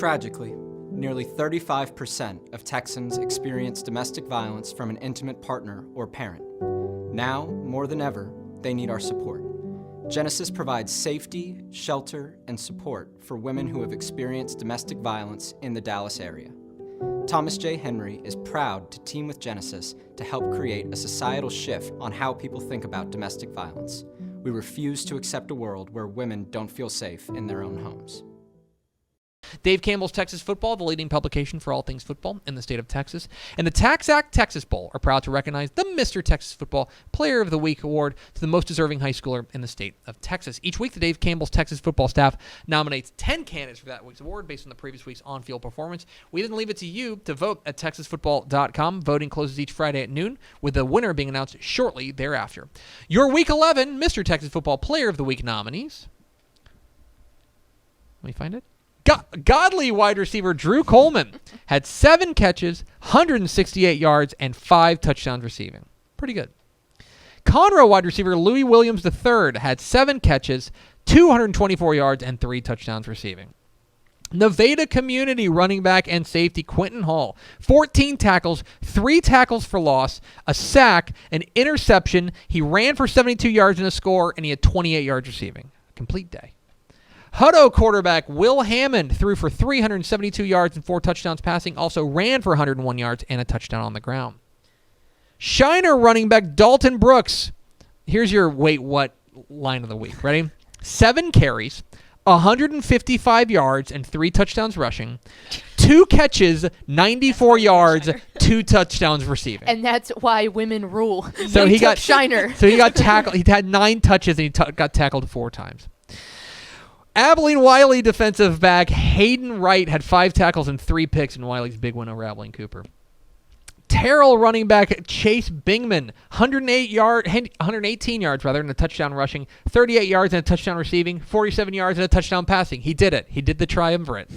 Tragically, nearly 35% of Texans experience domestic violence from an intimate partner or parent. Now, more than ever, they need our support. Genesis provides safety, shelter, and support for women who have experienced domestic violence in the Dallas area. Thomas J. Henry is proud to team with Genesis to help create a societal shift on how people think about domestic violence. We refuse to accept a world where women don't feel safe in their own homes. Dave Campbell's Texas Football, the leading publication for all things football in the state of Texas, and the TaxAct Texas Bowl are proud to recognize the Mr. Texas Football Player of the Week award to the most deserving high schooler in the state of Texas. Each week, the Dave Campbell's Texas Football staff nominates 10 candidates for that week's award based on the previous week's on-field performance. We then leave it to you to vote at texasfootball.com. Voting closes each Friday at noon, with the winner being announced shortly thereafter. Your Week 11 Mr. Texas Football Player of the Week nominees. Let me find it. Godly wide receiver Drew Coleman had 7 catches, 168 yards, and 5 touchdowns receiving. Pretty good. Conroe wide receiver Louis Williams III had 7 catches, 224 yards, and 3 touchdowns receiving. Nevada Community running back and safety Quentin Hall, 14 tackles, 3 tackles for loss, a sack, an interception. He ran for 72 yards and a score, and he had 28 yards receiving. A complete day. Hutto quarterback Will Hammond threw for 372 yards and 4 touchdowns passing, also ran for 101 yards and a touchdown on the ground. Shiner running back Dalton Brooks. Here's your wait what line of the week. Ready? 7 carries, 155 yards, and 3 touchdowns rushing. 2 catches, 94 yards, 2 touchdowns receiving. And that's why women rule. So he got Shiner. So he got tackled. He had 9 touches and he got tackled 4 times. Abilene Wiley defensive back Hayden Wright had 5 tackles and 3 picks in Wiley's big win over Abilene Cooper. Terrell running back Chase Bingman, 118 yards and a touchdown rushing, 38 yards and a touchdown receiving, 47 yards and a touchdown passing. He did it. He did the triumvirate.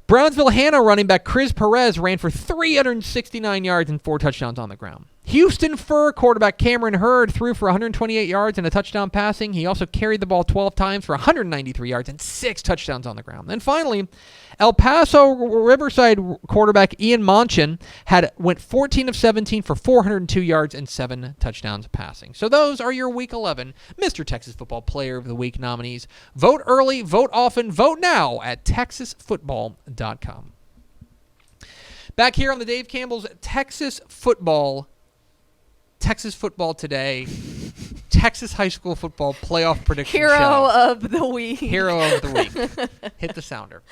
Brownsville Hannah running back Chris Perez ran for 369 yards and 4 touchdowns on the ground. Houston Fur quarterback Cameron Hurd threw for 128 yards and a touchdown passing. He also carried the ball 12 times for 193 yards and 6 touchdowns on the ground. And finally, El Paso Riverside quarterback Ian Monchin went 14 of 17 for 402 yards and 7 touchdowns passing. So those are your Week 11 Mr. Texas Football Player of the Week nominees. Vote early, vote often, vote now at texasfootball.com. Back here on the Dave Campbell's Texas Football Today, Texas High School Football Playoff Prediction Show. Hero of the Week. Hero of the Week. Hit the sounder.